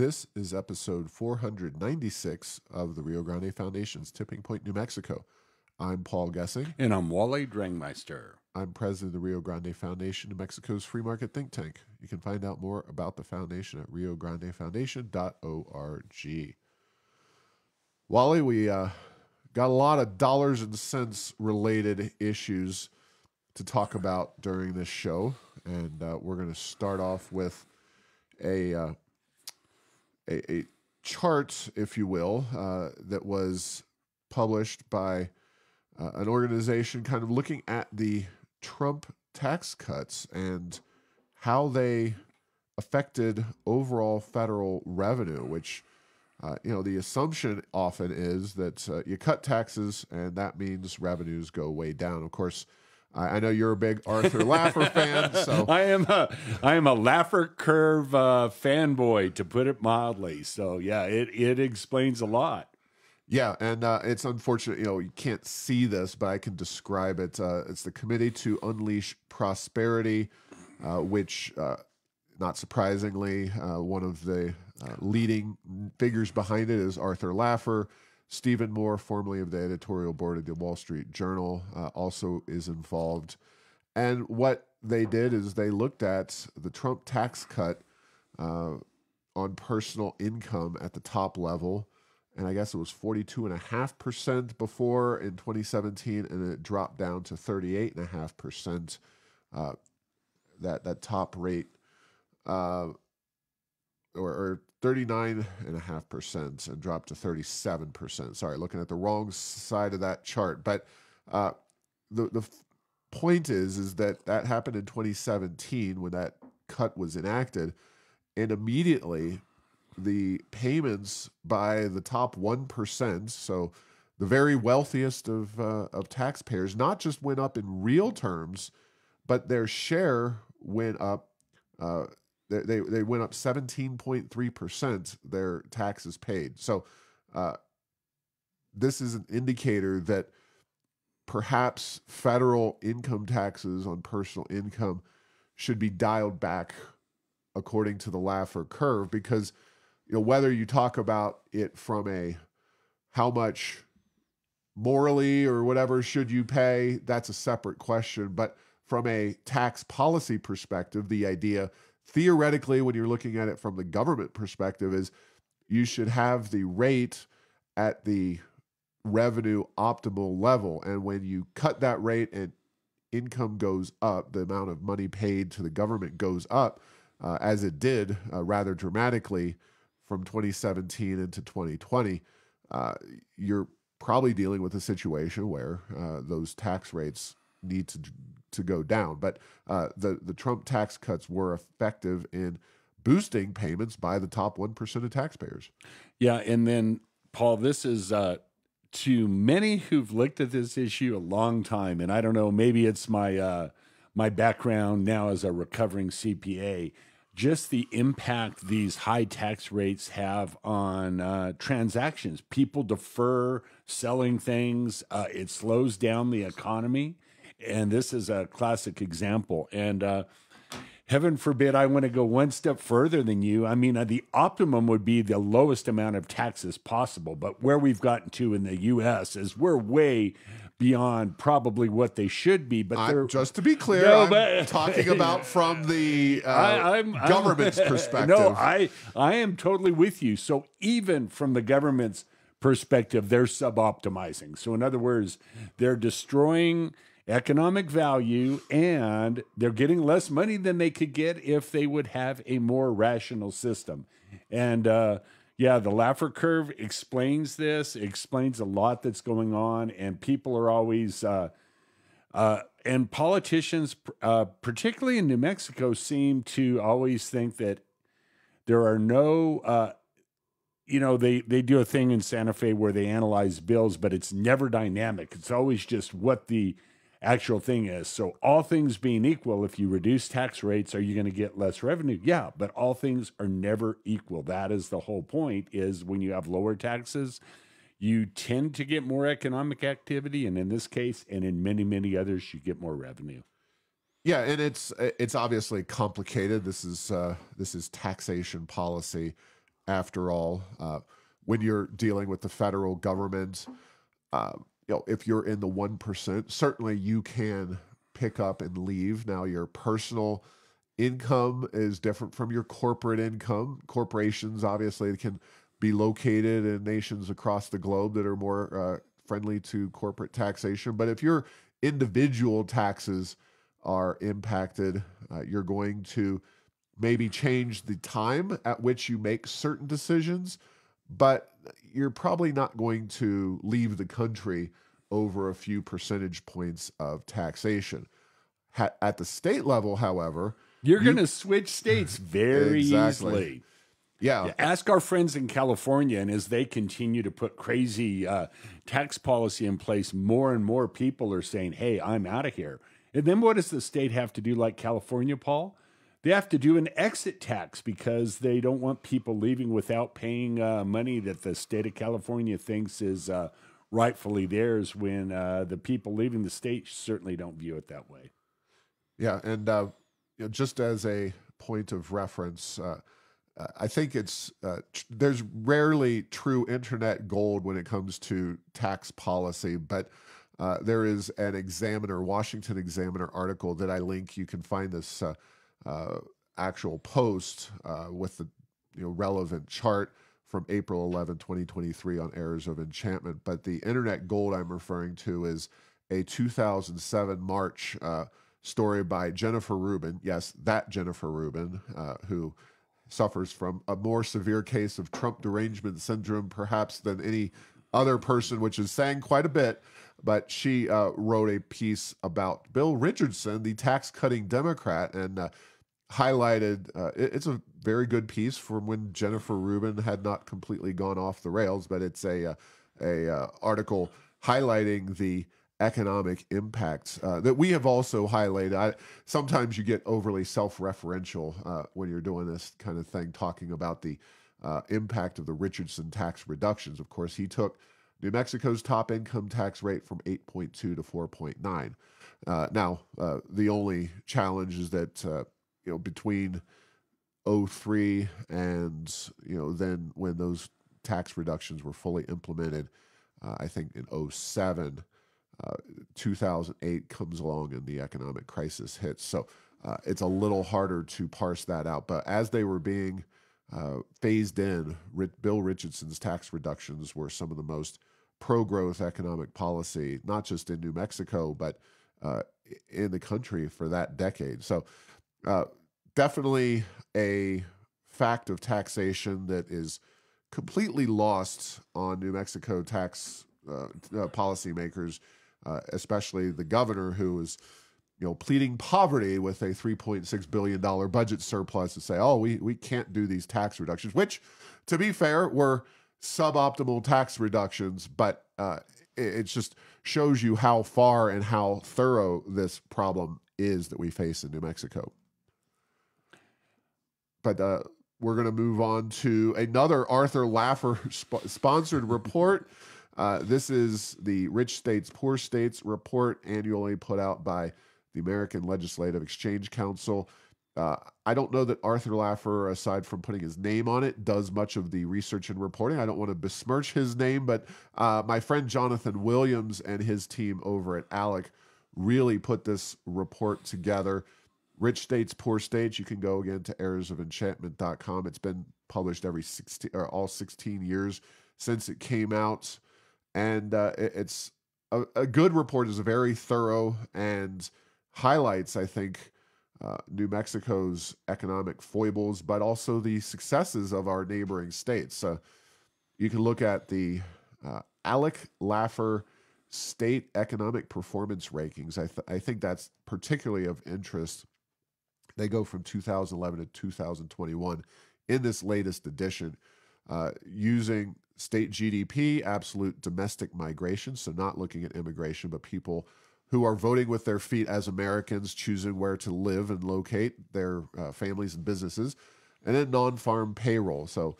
This is episode 496 of the Rio Grande Foundation's Tipping Point, New Mexico. I'm Paul Gessing. And I'm Wally Drangmeister. I'm president of the Rio Grande Foundation, New Mexico's free market think tank. You can find out more about the foundation at riograndefoundation.org. Wally, we got a lot of dollars and cents related issues to talk about during this show, and we're going to start off with a chart, if you will, that was published by an organization kind of looking at the Trump tax cuts and how they affected overall federal revenue, which, the assumption often is that you cut taxes and that means revenues go way down. Of course, I know you're a big Arthur Laffer fan, so I am a Laffer curve fanboy, to put it mildly. So yeah, it explains a lot. Yeah, and it's unfortunate, you can't see this, but I can describe it. It's the Committee to Unleash Prosperity, which, not surprisingly, one of the leading figures behind it is Arthur Laffer. Stephen Moore, formerly of the editorial board of the Wall Street Journal, also is involved. And what they did is they looked at the Trump tax cut on personal income at the top level. And I guess it was 42.5% before in 2017, and it dropped down to 38.5%, that top rate, or 39.5%, and dropped to 37%. Sorry, looking at the wrong side of that chart. But the point is that happened in 2017 when that cut was enacted, and immediately the payments by the top 1%, so the very wealthiest of taxpayers, not just went up in real terms, but their share went up. They went up 17.3%, their taxes paid. So this is an indicator that perhaps federal income taxes on personal income should be dialed back according to the Laffer curve, because whether you talk about it from a how much morally or whatever should you pay, that's a separate question. But from a tax policy perspective, the idea theoretically, when you're looking at it from the government perspective, is you should have the rate at the revenue optimal level. And when you cut that rate and income goes up, the amount of money paid to the government goes up, as it did rather dramatically from 2017 into 2020, you're probably dealing with a situation where those tax rates need to go down. But the Trump tax cuts were effective in boosting payments by the top 1% of taxpayers. Yeah, and then, Paul, this is to many who've looked at this issue a long time, and I don't know, maybe it's my background now as a recovering CPA, just the impact these high tax rates have on transactions. People defer selling things. It slows down the economy. And this is a classic example. And heaven forbid I want to go one step further than you. I mean, the optimum would be the lowest amount of taxes possible. But where we've gotten to in the U.S. is we're way beyond probably what they should be. But just to be clear, I'm talking about from the government's perspective. No, I am totally with you. So even from the government's perspective, they're sub-optimizing. So in other words, they're destroying economic value, and they're getting less money than they could get if they would have a more rational system. And the Laffer curve explains this. It explains a lot that's going on, and people are always and politicians, particularly in New Mexico, seem to always think that there are no they do a thing in Santa Fe where they analyze bills, but it's never dynamic. It's always just what the actual thing is. So all things being equal, if you reduce tax rates, are you going to get less revenue? Yeah, but all things are never equal. That is the whole point, is when you have lower taxes, you tend to get more economic activity. And in this case, and in many, many others, you get more revenue. Yeah, and it's obviously complicated. This is taxation policy. after all. When you're dealing with the federal government, if you're in the 1%, certainly you can pick up and leave. Now, your personal income is different from your corporate income. Corporations obviously can be located in nations across the globe that are more friendly to corporate taxation. But if your individual taxes are impacted, you're going to maybe change the time at which you make certain decisions, but you're probably not going to leave the country over a few percentage points of taxation. At the state level, however, you're going to switch states very easily. Yeah. Ask our friends in California, and as they continue to put crazy tax policy in place, more and more people are saying, hey, I'm out of here. And then what does the state have to do like California, Paul? They have to do an exit tax because they don't want people leaving without paying money that the state of California thinks is rightfully theirs, when the people leaving the state certainly don't view it that way. Yeah, and just as a point of reference, I think there's rarely true internet gold when it comes to tax policy, but there is an Washington Examiner article that I link. You can find this actual post with the relevant chart from April 11, 2023 on errors of enchantment. But the internet gold I'm referring to is a 2007 March story by Jennifer Rubin. Yes, that Jennifer Rubin, who suffers from a more severe case of Trump derangement syndrome, perhaps, than any other person, which is saying quite a bit. But she wrote a piece about Bill Richardson, the tax-cutting Democrat, and highlighted, it's a very good piece from when Jennifer Rubin had not completely gone off the rails, but it's a article highlighting the economic impacts that we have also highlighted. Sometimes you get overly self-referential when you're doing this kind of thing, talking about the impact of the Richardson tax reductions. Of course, he took New Mexico's top income tax rate from 8.2 to 4.9. Now, the only challenge is that between 03 and then when those tax reductions were fully implemented, I think in 07, 2008 comes along and the economic crisis hits. So it's a little harder to parse that out. But as they were being phased in, Bill Richardson's tax reductions were some of the most pro-growth economic policy, not just in New Mexico, but in the country for that decade. So definitely a fact of taxation that is completely lost on New Mexico tax policymakers, especially the governor, who is pleading poverty with a $3.6 billion budget surplus, to say, oh, we can't do these tax reductions, which, to be fair, were suboptimal tax reductions, but it just shows you how far and how thorough this problem is that we face in New Mexico. But we're going to move on to another Arthur Laffer sponsored report. This is the Rich States, Poor States report, annually put out by the American Legislative Exchange Council. I don't know that Arthur Laffer, aside from putting his name on it, does much of the research and reporting. I don't want to besmirch his name, but my friend Jonathan Williams and his team over at ALEC really put this report together. Rich States, Poor States. You can go again to errorsofenchantment.com. It's been published all 16 years since it came out. And it's a good report. Is very thorough and highlights, I think, New Mexico's economic foibles, but also the successes of our neighboring states. You can look at the ALEC Laffer State Economic Performance Rankings. I think that's particularly of interest. They go from 2011 to 2021 in this latest edition, using state GDP, absolute domestic migration, so not looking at immigration, but people who are voting with their feet as Americans, choosing where to live and locate their families and businesses, and then non-farm payroll. So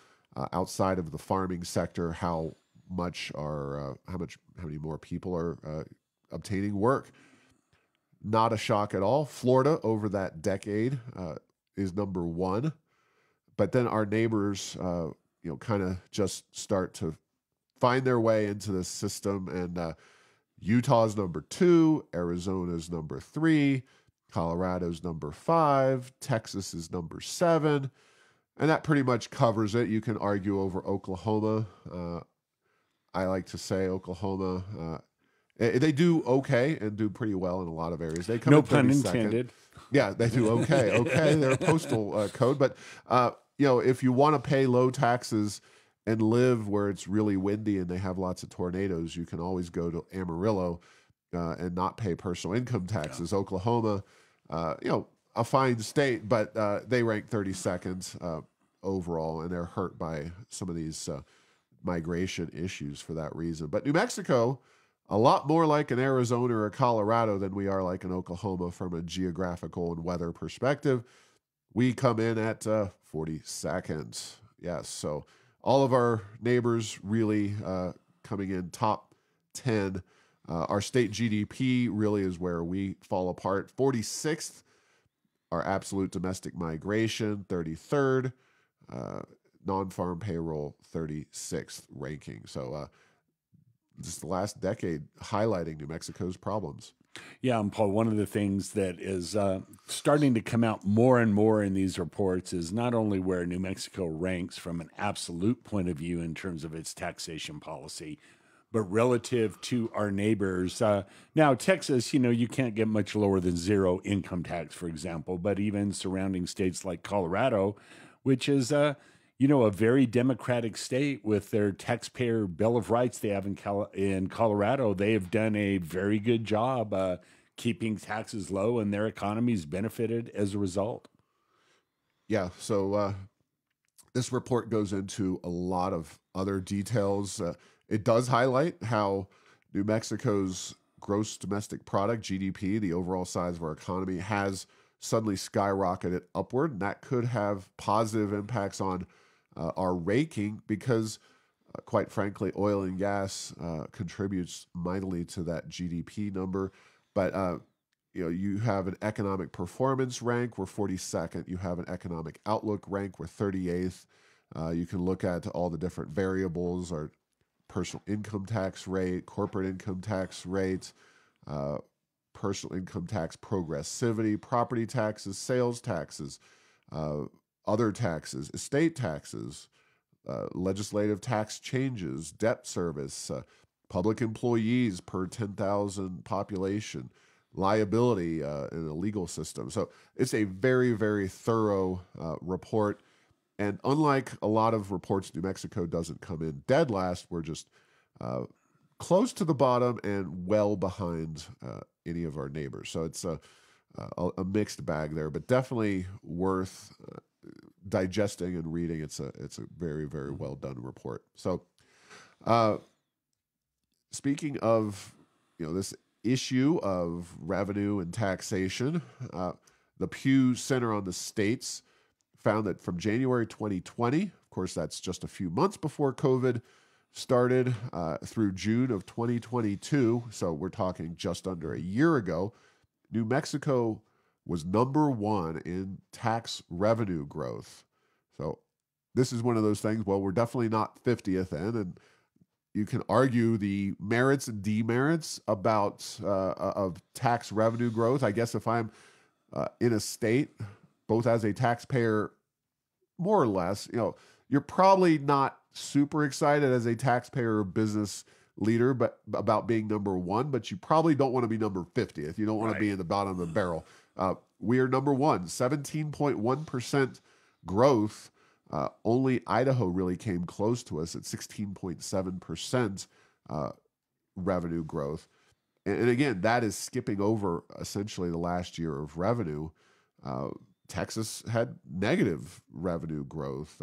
outside of the farming sector, how many more people are obtaining work? Not a shock at all. Florida over that decade is number one, but then our neighbors kind of just start to find their way into this system. And Utah's number 2, Arizona's number 3, Colorado's number 5, Texas is number 7. And that pretty much covers it. You can argue over Oklahoma. I like to say Oklahoma, they do okay and do pretty well in a lot of areas. They come No in pun 32nd. intended. Yeah, they do okay. Okay, they're a postal code. But, if you want to pay low taxes and live where it's really windy and they have lots of tornadoes, you can always go to Amarillo and not pay personal income taxes. Yeah. Oklahoma, a fine state, but they rank 32nd overall, and they're hurt by some of these migration issues for that reason. But New Mexico, a lot more like an Arizona or a Colorado than we are like an Oklahoma from a geographical and weather perspective. We come in at 42nd. Yes, so all of our neighbors really coming in top 10. Our state GDP really is where we fall apart. 46th, our absolute domestic migration, 33rd, non-farm payroll, 36th ranking. So just the last decade highlighting New Mexico's problems. Yeah, and Paul, one of the things that is starting to come out more and more in these reports is not only where New Mexico ranks from an absolute point of view in terms of its taxation policy, but relative to our neighbors. Now, Texas, you can't get much lower than zero income tax, for example, but even surrounding states like Colorado, which is a very democratic state with their taxpayer Bill of Rights they have in Colorado. They have done a very good job keeping taxes low, and their economy's benefited as a result. Yeah, so this report goes into a lot of other details. It does highlight how New Mexico's gross domestic product, GDP, the overall size of our economy, has suddenly skyrocketed upward, and that could have positive impacts on our ranking because, quite frankly, oil and gas contributes mightily to that GDP number. But you have an economic performance rank, we're 42nd. You have an economic outlook rank, we're 38th. You can look at all the different variables, our personal income tax rate, corporate income tax rate, personal income tax progressivity, property taxes, sales taxes, other taxes, estate taxes, legislative tax changes, debt service, public employees per 10,000 population, liability in the legal system. So it's a very, very thorough report. And unlike a lot of reports, New Mexico doesn't come in dead last. We're just close to the bottom and well behind any of our neighbors. So it's a mixed bag there, but definitely worth digesting and reading. It's a very, very well done report. So speaking of this issue of revenue and taxation, the Pew Center on the States found that from January 2020, of course, that's just a few months before COVID started, through June of 2022, so we're talking just under a year ago, New Mexico was number 1 in tax revenue growth. So this is one of those things, well, we're definitely not 50th in, and you can argue the merits and demerits about of tax revenue growth. I guess if I'm in a state, both as a taxpayer, more or less, you're probably not super excited as a taxpayer or business leader, but about being number 1, but you probably don't want to be number 50th. You don't want to be in the bottom of the barrel. We are number 1, 17.1% growth. Only Idaho really came close to us at 16.7% revenue growth. And again, that is skipping over essentially the last year of revenue. Texas had negative revenue growth,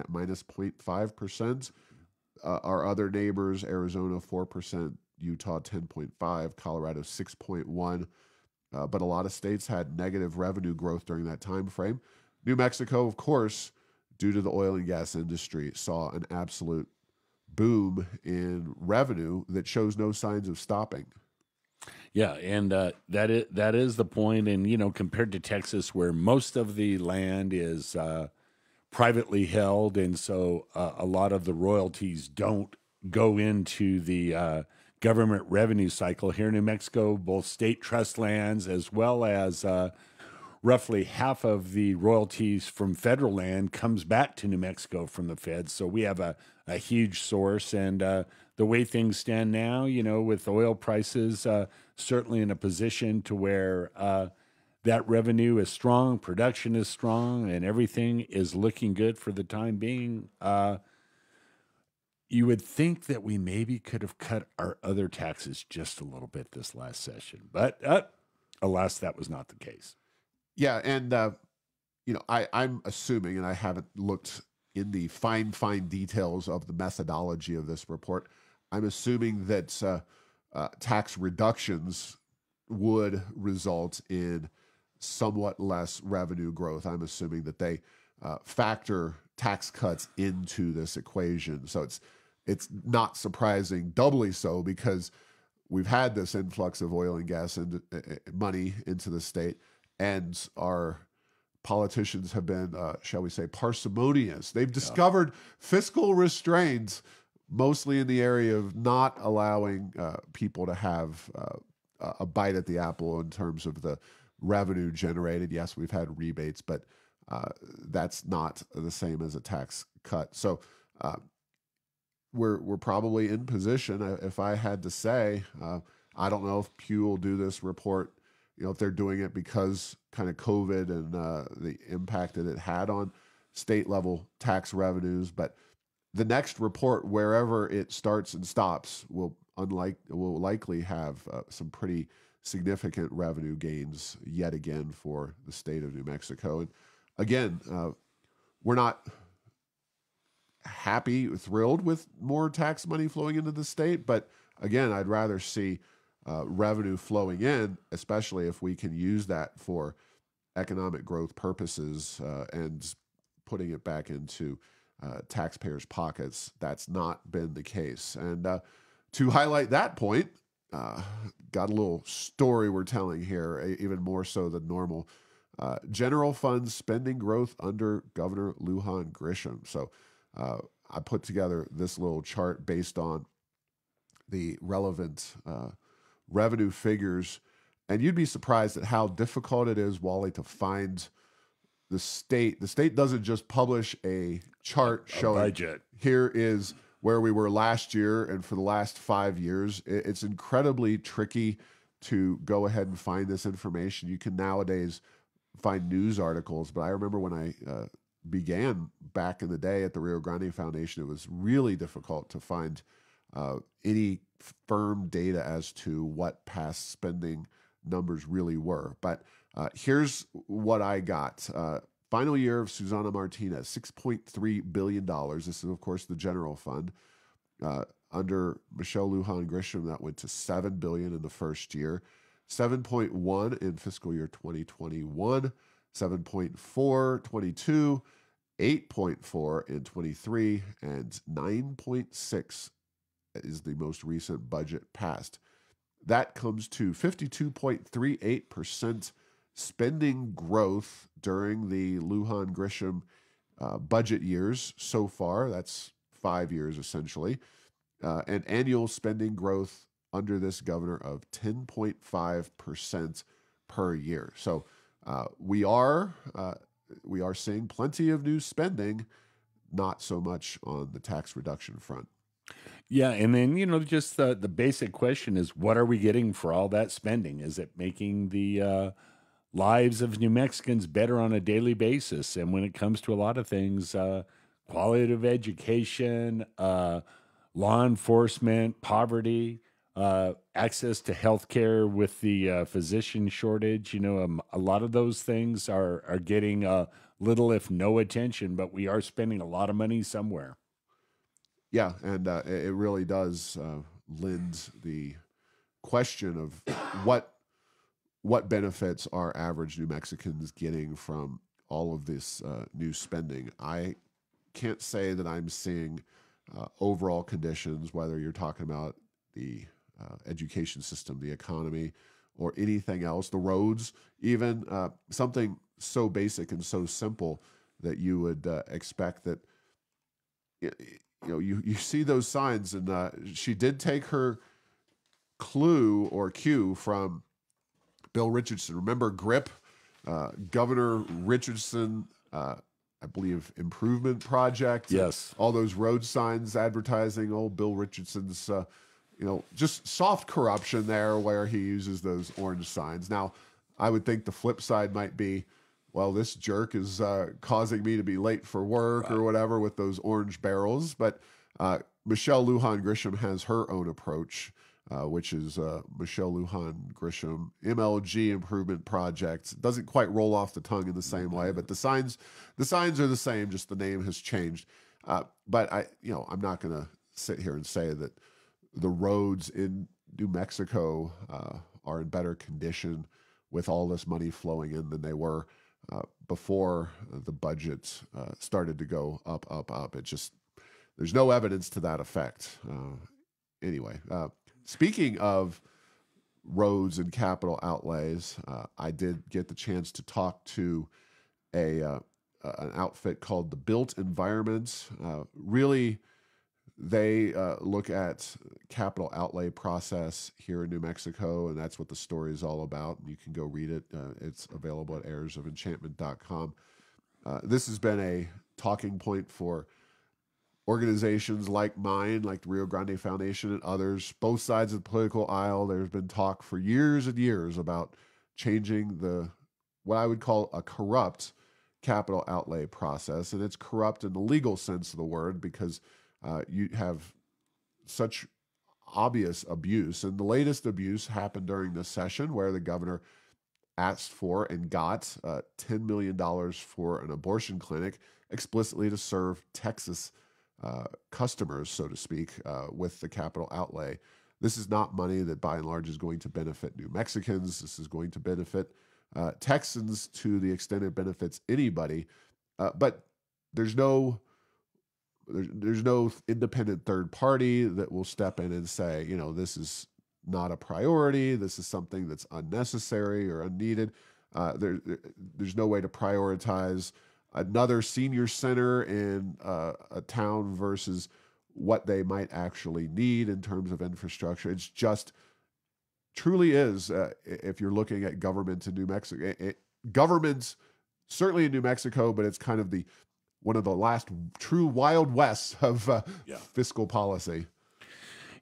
minus 0.5%. Our other neighbors, Arizona 4%, Utah 10.5%, Colorado 6.1%. But a lot of states had negative revenue growth during that time frame. New Mexico, of course, due to the oil and gas industry, saw an absolute boom in revenue that shows no signs of stopping. Yeah, and that is the point. And compared to Texas, where most of the land is privately held, and so a lot of the royalties don't go into the government revenue cycle here in New Mexico. Both state trust lands as well as roughly half of the royalties from federal land comes back to New Mexico from the feds. So we have a huge source. And the way things stand now, with oil prices certainly in a position to where that revenue is strong, production is strong, and everything is looking good for the time being. You would think that we maybe could have cut our other taxes just a little bit this last session, but alas, that was not the case. Yeah, and I'm assuming, and I haven't looked in the fine details of the methodology of this report. I'm assuming that tax reductions would result in somewhat less revenue growth. I'm assuming that they factor tax cuts into this equation. So it's not surprising, doubly so, because we've had this influx of oil and gas and money into the state, and our politicians have been, shall we say, parsimonious. They've discovered fiscal restraints, mostly in the area of not allowing people to have a bite at the apple in terms of the revenue generated. Yes, we've had rebates, but that's not the same as a tax cut. So we're probably in position. If I had to say, I don't know if Pew will do this report, if they're doing it because kind of COVID and the impact that it had on state level tax revenues. But the next report, wherever it starts and stops, will likely have some pretty significant revenue gains yet again for the state of New Mexico. And again, we're not thrilled with more tax money flowing into the state, but again, I'd rather see revenue flowing in, especially if we can use that for economic growth purposes and putting it back into taxpayers' pockets. That's not been the case. And to highlight that point, got a little story we're telling here, even more so than normal. General fund spending growth under Governor Lujan Grisham. So I put together this little chart based on the relevant revenue figures, and you'd be surprised at how difficult it is, Wally, to find the state. The state doesn't just publish a chart showing budget. Here is where we were last year and for the last 5 years. It's incredibly tricky to go ahead and find this information. You can nowadays find news articles, but I remember when I began back in the day at the Rio Grande Foundation, it was really difficult to find any firm data as to what past spending numbers really were. But here's what I got. Final year of Susana Martinez, $6.3 billion. This is, of course, the general fund. Under Michelle Lujan Grisham, that went to $7 billion in the first year, 7.1 in fiscal year 2021, 7.4 22, 8.4 in 23, and 9.6 is the most recent budget passed. That comes to 52.38% spending growth during the Lujan Grisham budget years so far. That's 5 years essentially. And annual spending growth under this governor of 10.5% per year. So we are seeing plenty of new spending, not so much on the tax reduction front. Yeah, and then, just the basic question is, what are we getting for all that spending? Is it making the lives of New Mexicans better on a daily basis? And when it comes to a lot of things, quality of education, law enforcement, poverty, access to health care with the physician shortage, a lot of those things are getting little, if no attention, but we are spending a lot of money somewhere. Yeah, and it really does lend the question of what benefits are average New Mexicans getting from all of this new spending. I can't say that I'm seeing overall conditions, whether you're talking about the education system, the economy, or anything else, the roads, even something so basic and so simple that you would expect that. You see those signs, and she did take her clue or cue from Bill Richardson. Remember GRIP, Governor Richardson, I believe, improvement project. Yes. All those road signs advertising old Bill Richardson's, just soft corruption there where he uses those orange signs. Now, I would think the flip side might be, well, this jerk is causing me to be late for work or whatever with those orange barrels. But Michelle Lujan Grisham has her own approach, which is Michelle Lujan Grisham MLG Improvement Project. It doesn't quite roll off the tongue in the same way, but the signs are the same. Just the name has changed. But I'm not going to sit here and say that the roads in New Mexico are in better condition with all this money flowing in than they were before the budget started to go up. It just, there's no evidence to that effect. Anyway, speaking of roads and capital outlays, I did get the chance to talk to an outfit called the Built Environment. Really, they look at capital outlay process here in New Mexico, and that's what the story is all about. You can go read it. It's available at heirsofenchantment.com. This has been a talking point for organizations like mine, like the Rio Grande Foundation and others, both sides of the political aisle. There's been talk for years and years about changing what I would call a corrupt capital outlay process. And it's corrupt in the legal sense of the word because you have such obvious abuse. And the latest abuse happened during this session where the governor asked for and got $10 million for an abortion clinic explicitly to serve Texas customers, so to speak, with the capital outlay. This is not money that by and large is going to benefit New Mexicans. This is going to benefit Texans to the extent it benefits anybody. But there's no independent third party that will step in and say, this is not a priority. This is something that's unnecessary or unneeded. There's no way to prioritize another senior center in a town versus what they might actually need in terms of infrastructure. It's just truly is, if you're looking at government in New Mexico, government certainly in New Mexico, but it's kind of one of the last true Wild Wests of fiscal policy.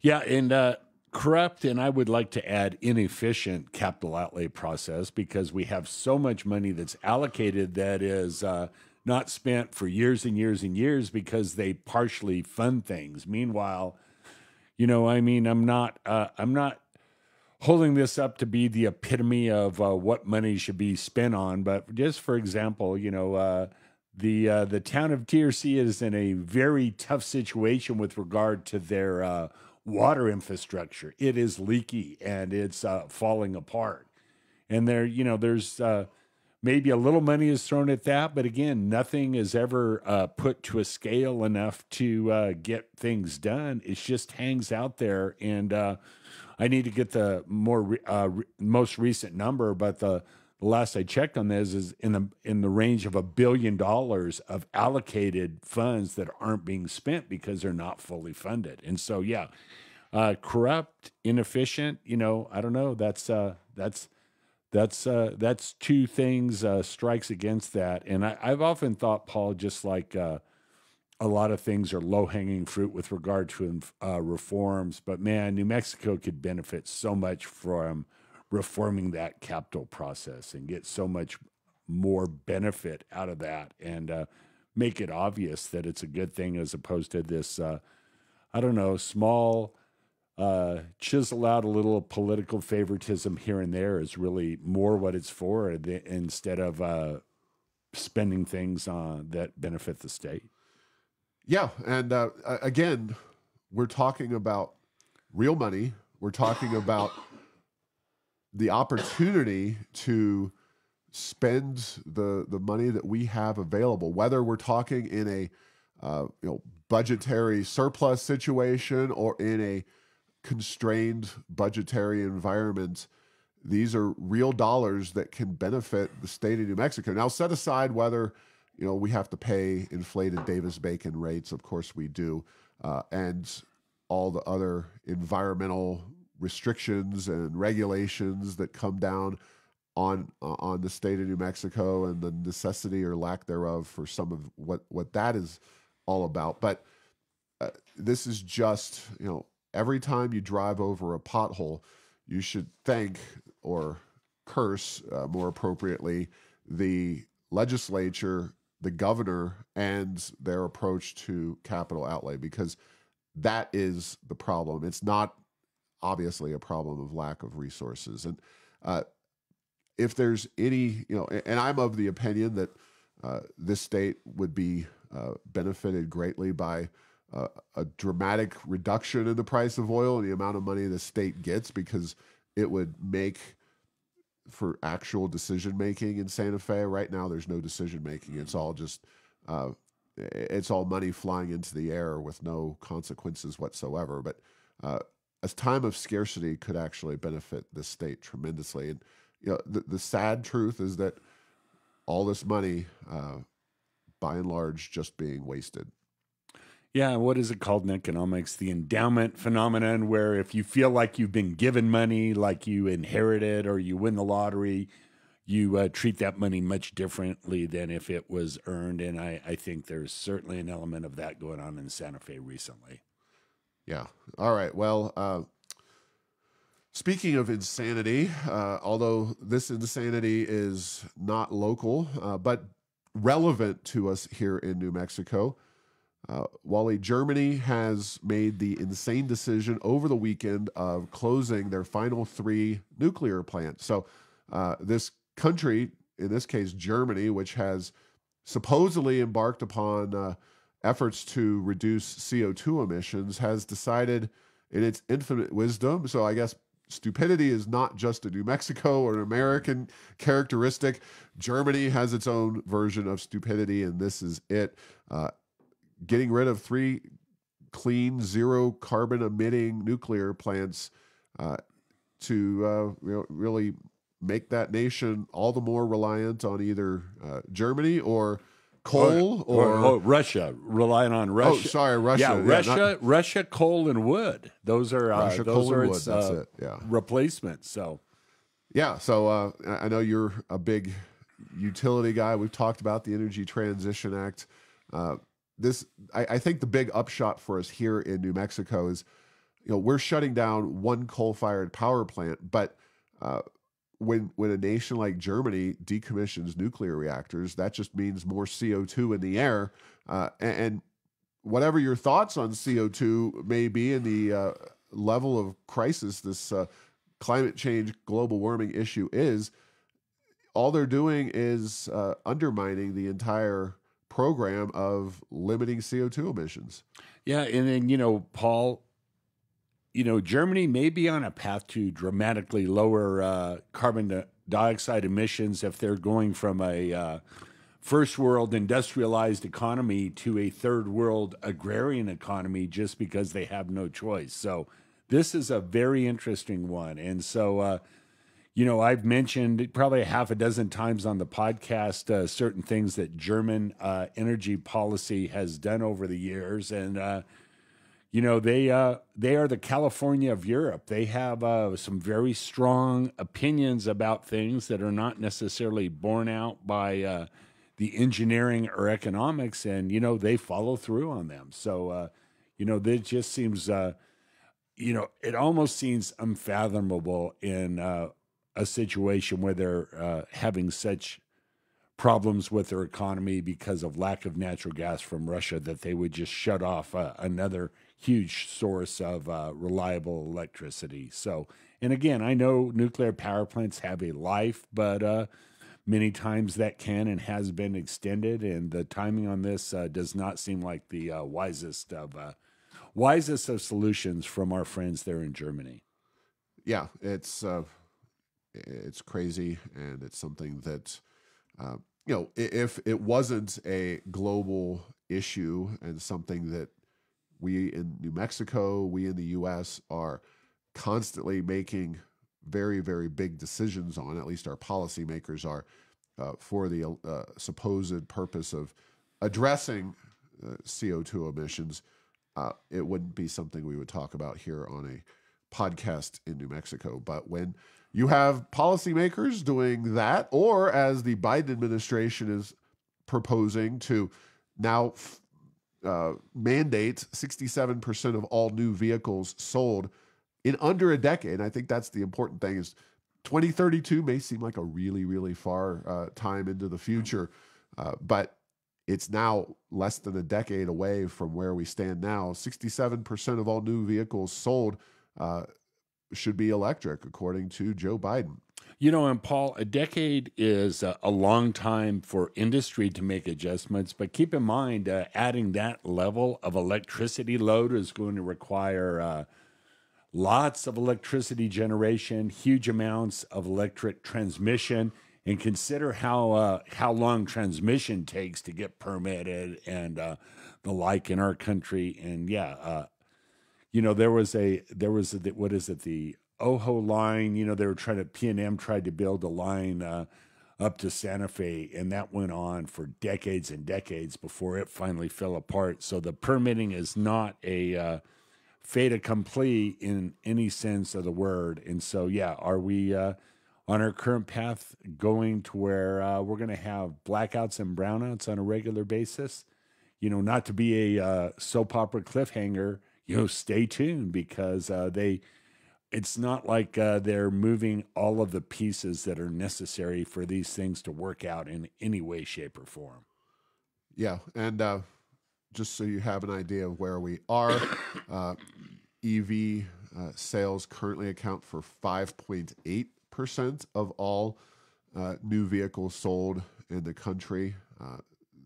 Yeah, and corrupt, and I would like to add inefficient capital outlay process because we have so much money that's allocated that is not spent for years and years and years because they partially fund things. Meanwhile, I'm not holding this up to be the epitome of what money should be spent on, but just for example, the town of TRC is in a very tough situation with regard to their water infrastructure. It is leaky and it's falling apart. And there's maybe a little money is thrown at that, but again, nothing is ever put to a scale enough to get things done. It just hangs out there, and I need to get the most recent number, but the last I checked on this is in the range of $1 billion of allocated funds that aren't being spent because they're not fully funded. And so, corrupt, inefficient. I don't know. That's two things strikes against that. And I've often thought, Paul, just like a lot of things are low-hanging fruit with regard to reforms, but man, New Mexico could benefit so much from reforming that capital process and get so much more benefit out of that, and make it obvious that it's a good thing as opposed to this, small, chisel out a little political favoritism here and there is really more what it's for instead of spending things that benefit the state. Yeah, and again, we're talking about real money. We're talking about the opportunity to spend the money that we have available, whether we're talking in a budgetary surplus situation or in a constrained budgetary environment. These are real dollars that can benefit the state of New Mexico. Now, set aside whether we have to pay inflated Davis-Bacon rates. Of course we do. And all the other environmental restrictions and regulations that come down on the state of New Mexico, and the necessity or lack thereof for some of what that is all about. But this is just, every time you drive over a pothole, you should thank or curse, more appropriately, the legislature, the governor, and their approach to capital outlay, because that is the problem. It's not obviously a problem of lack of resources. And if there's any, and I'm of the opinion that this state would be benefited greatly by a dramatic reduction in the price of oil and the amount of money the state gets, because it would make for actual decision making in Santa Fe. Right now, there's no decision making. It's all just it's all money flying into the air with no consequences whatsoever. But a time of scarcity could actually benefit this state tremendously. And the sad truth is that all this money, by and large, just being wasted. Yeah, what is it called in economics? The endowment phenomenon, where if you feel like you've been given money, like you inherited or you win the lottery, you treat that money much differently than if it was earned. And I think there's certainly an element of that going on in Santa Fe recently. Yeah. All right. Well, speaking of insanity, although this insanity is not local, but relevant to us here in New Mexico, Wally, Germany has made the insane decision over the weekend of closing their final 3 nuclear plants. So this country, in this case Germany, which has supposedly embarked upon efforts to reduce CO2 emissions, has decided in its infinite wisdom, so I guess stupidity is not just a New Mexico or an American characteristic. Germany has its own version of stupidity, and this is it. Getting rid of 3 clean, zero carbon emitting nuclear plants to really make that nation all the more reliant on either Germany or coal or Russia, relying on Russia. Oh, sorry, Russia. Yeah, Russia, coal and wood. Those are Russia, those coal are and its wood. That's it. Yeah. replacements. So I know you're a big utility guy. We've talked about the Energy Transition Act. I think the big upshot for us here in New Mexico is, we're shutting down 1 coal-fired power plant, but when a nation like Germany decommissions nuclear reactors, that just means more CO2 in the air. And whatever your thoughts on CO2 may be in the level of crisis this climate change, global warming issue is, all they're doing is undermining the entire program of limiting CO2 emissions. Yeah, and then, Paul, Germany may be on a path to dramatically lower carbon dioxide emissions if they're going from a first world industrialized economy to a third world agrarian economy, just because they have no choice. So this is a very interesting one. And so, I've mentioned probably 6 times on the podcast certain things that German energy policy has done over the years. And, they are the California of Europe. They have some very strong opinions about things that are not necessarily borne out by the engineering or economics. And, they follow through on them. So, that just seems, it almost seems unfathomable in a situation where they're having such problems with their economy because of lack of natural gas from Russia that they would just shut off another huge source of reliable electricity. So, and again, I know nuclear power plants have a life, but many times that can and has been extended, and the timing on this does not seem like the wisest of solutions from our friends there in Germany. Yeah, it's crazy, and it's something that if it wasn't a global issue and something that we in New Mexico, we in the U.S. are constantly making very, very big decisions on, at least our policymakers are, for the supposed purpose of addressing CO2 emissions, it wouldn't be something we would talk about here on a podcast in New Mexico. But when you have policymakers doing that, or as the Biden administration is proposing to now mandate 67% of all new vehicles sold in under a decade. And I think that's the important thing is 2032 may seem like a really, really far time into the future, but it's now less than a decade away from where we stand now. 67% of all new vehicles sold should be electric, according to Joe Biden. You know, and Paul, a decade is a long time for industry to make adjustments, but keep in mind, adding that level of electricity load is going to require lots of electricity generation, huge amounts of electric transmission, and consider how long transmission takes to get permitted and the like in our country. And you know, there was what is it, the Ojo line? You know, they were P&M tried to build a line up to Santa Fe, and that went on for decades and decades before it finally fell apart. So the permitting is not a fait accompli in any sense of the word. And so, are we on our current path going to where we're going to have blackouts and brownouts on a regular basis? You know, not to be a soap opera cliffhanger, you know, stay tuned because it's not like they're moving all of the pieces that are necessary for these things to work out in any way, shape, or form. Yeah, and just so you have an idea of where we are, EV sales currently account for 5.8% of all new vehicles sold in the country.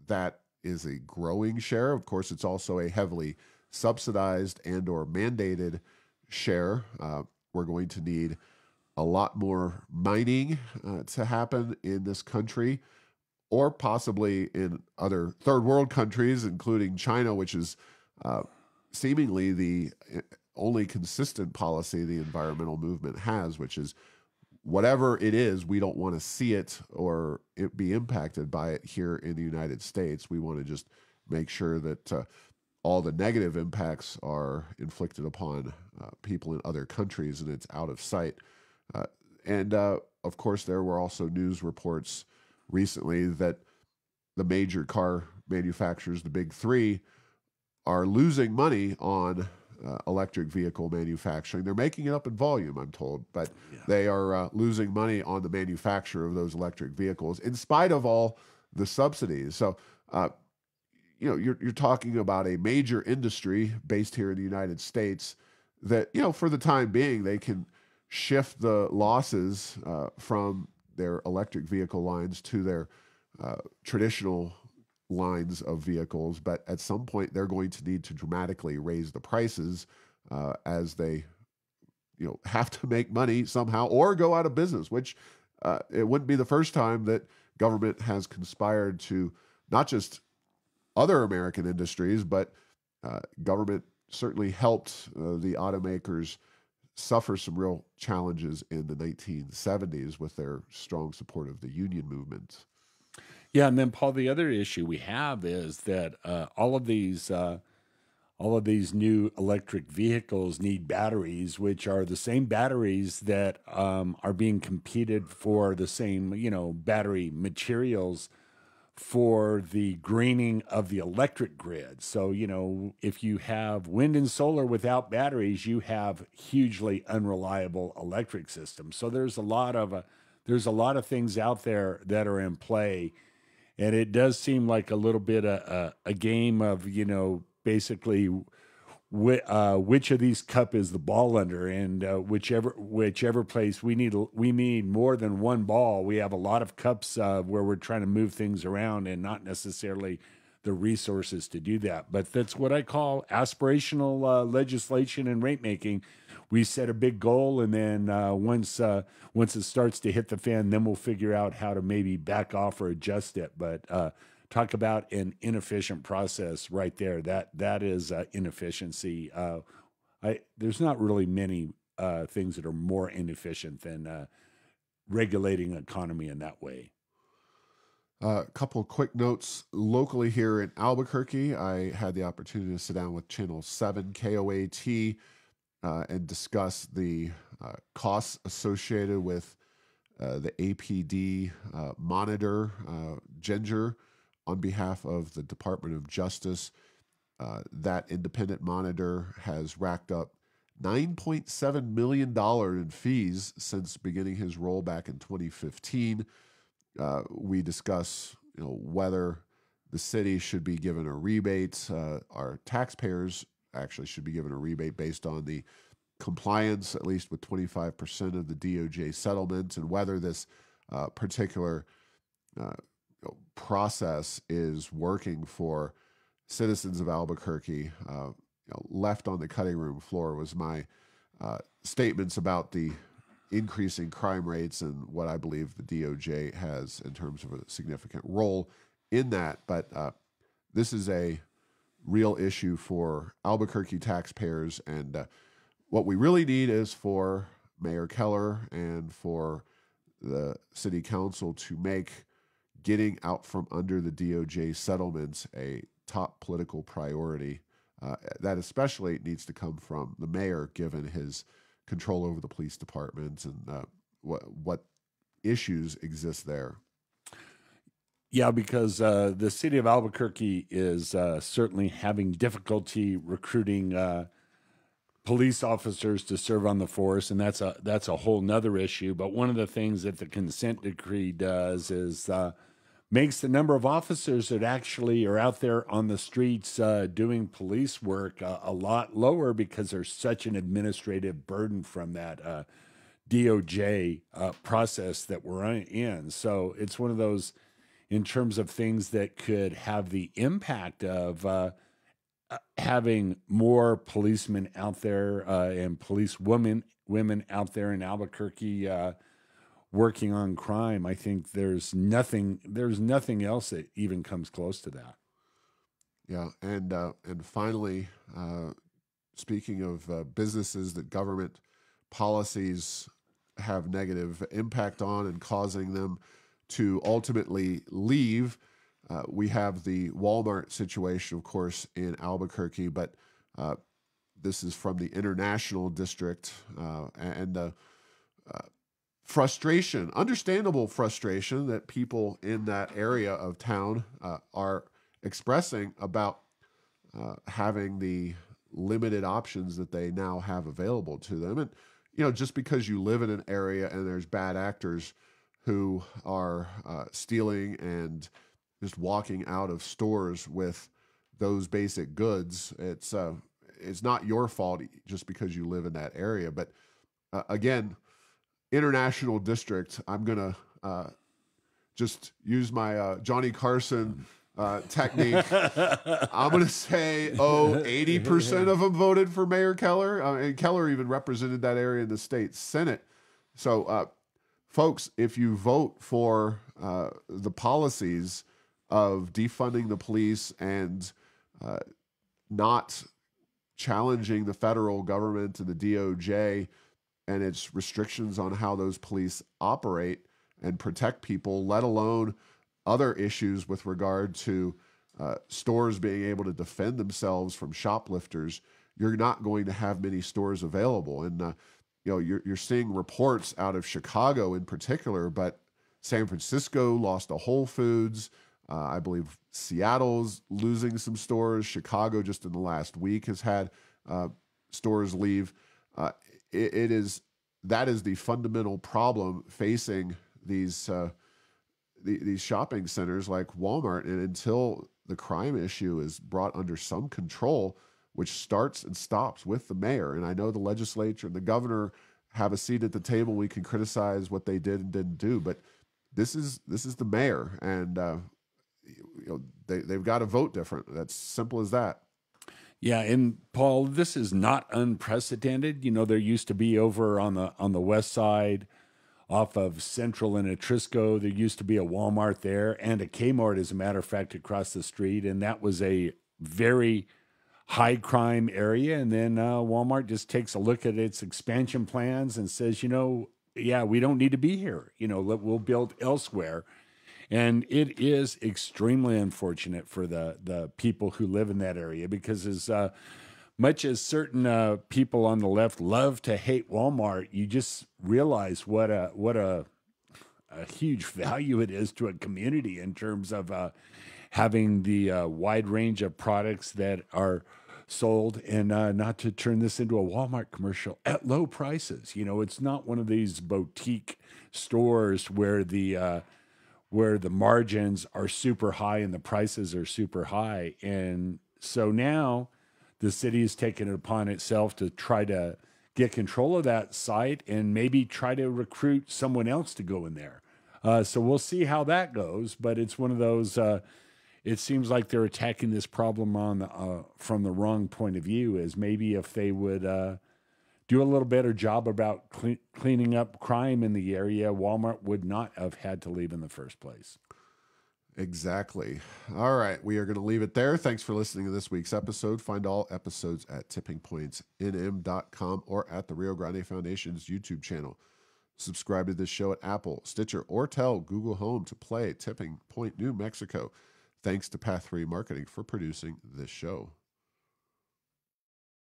That is a growing share. Of course, it's also a heavily subsidized and or mandated share. We're going to need a lot more mining to happen in this country, or possibly in other third world countries, including China, which is seemingly the only consistent policy the environmental movement has, which is whatever it is, we don't want to see it or it be impacted by it here in the United States. We want to just make sure that all the negative impacts are inflicted upon people in other countries and it's out of sight. And of course, there were also news reports recently that the major car manufacturers, the big three, are losing money on electric vehicle manufacturing. They're making it up in volume, I'm told, but they are losing money on the manufacture of those electric vehicles in spite of all the subsidies. So, you know, you're talking about a major industry based here in the United States that, you know, for the time being, they can shift the losses from their electric vehicle lines to their traditional lines of vehicles, but at some point they're going to need to dramatically raise the prices as they, you know, have to make money somehow or go out of business, which it wouldn't be the first time that government has conspired to not just other American industries, but government certainly helped the automakers suffer some real challenges in the 1970s with their strong support of the union movement. Yeah, and then Paul, the other issue we have is that all of these new electric vehicles need batteries, which are the same batteries that are being competed for the same, you know, battery materials for the greening of the electric grid. So, you know, if you have wind and solar without batteries, you have hugely unreliable electric systems. So there's a lot of things out there that are in play. And it does seem like a little bit a game of, you know, basically which of these cup is the ball under, and whichever place we need more than one ball. We have a lot of cups where we're trying to move things around and not necessarily the resources to do that. But that's what I call aspirational legislation and rate making. We set a big goal, and then once it starts to hit the fan, then we'll figure out how to maybe back off or adjust it. But talk about an inefficient process right there. That is inefficiency. There's not really many things that are more inefficient than regulating economy in that way. A couple of quick notes locally here in Albuquerque. I had the opportunity to sit down with Channel 7 KOAT and discuss the costs associated with the APD monitor, Ginger, on behalf of the Department of Justice. That independent monitor has racked up $9.7 million in fees since beginning his role back in 2015. We discuss, whether the city should be given a rebate. Our taxpayers actually should be given a rebate based on the compliance, at least with 25% of the DOJ settlements, and whether this particular process is working for citizens of Albuquerque. Left on the cutting room floor was my statements about the increasing crime rates and what I believe the DOJ has in terms of a significant role in that. But this is a real issue for Albuquerque taxpayers, and what we really need is for Mayor Keller and for the city council to make getting out from under the DOJ settlements a top political priority. That especially needs to come from the mayor, given his control over the police department and what issues exist there. Yeah, because the city of Albuquerque is certainly having difficulty recruiting police officers to serve on the force, and that's a whole nother issue. But one of the things that the consent decree does is makes the number of officers that actually are out there on the streets doing police work a lot lower, because there's such an administrative burden from that DOJ process that we're in. So it's one of those, in terms of things that could have the impact of having more policemen out there and police women out there in Albuquerque working on crime. I think there's nothing else that even comes close to that. Yeah, and finally, speaking of businesses that government policies have negative impact on and causing them to ultimately leave, we have the Walmart situation, of course, in Albuquerque, but this is from the International District, and frustration, understandable frustration that people in that area of town are expressing about having the limited options that they now have available to them. And, just because you live in an area and there's bad actors who are stealing and just walking out of stores with those basic goods, it's not your fault just because you live in that area. But again, International District, I'm going to just use my Johnny Carson technique. I'm going to say, 80% of them voted for Mayor Keller. And Keller even represented that area in the state Senate. So, folks, if you vote for the policies of defunding the police and not challenging the federal government and the DOJ and its restrictions on how those police operate and protect people, let alone other issues with regard to stores being able to defend themselves from shoplifters, you're not going to have many stores available. And you're seeing reports out of Chicago in particular, but San Francisco lost a Whole Foods. I believe Seattle's losing some stores. Chicago just in the last week has had stores leave. That is the fundamental problem facing these shopping centers like Walmart. And until the crime issue is brought under some control, which starts and stops with the mayor, and I know the legislature and the governor have a seat at the table. We can criticize what they did and didn't do, but this is the mayor, and they've got to vote different. That's simple as that. Yeah, and Paul, this is not unprecedented. There used to be over on the west side, off of Central and Etrisco, there used to be a Walmart there and a Kmart, as a matter of fact, across the street, and that was a very high crime area. And then Walmart just takes a look at its expansion plans and says, we don't need to be here. We'll build elsewhere. And it is extremely unfortunate for the people who live in that area because as much as certain people on the left love to hate Walmart, you just realize what a huge value it is to a community in terms of having the wide range of products that are sold and not to turn this into a Walmart commercial at low prices. You know, it's not one of these boutique stores where the margins are super high and the prices are super high. And so now the city has taken it upon itself to try to get control of that site and maybe try to recruit someone else to go in there. So we'll see how that goes. But it's one of those. It seems like they're attacking this problem from the wrong point of view. As maybe if they would do a little better job about cleaning up crime in the area, Walmart would not have had to leave in the first place. Exactly. All right. We are going to leave it there. Thanks for listening to this week's episode. Find all episodes at tippingpointsnm.com or at the Rio Grande Foundation's YouTube channel. Subscribe to this show at Apple, Stitcher, or tell Google Home to play Tipping Point New Mexico. Thanks to Path 3 Marketing for producing this show.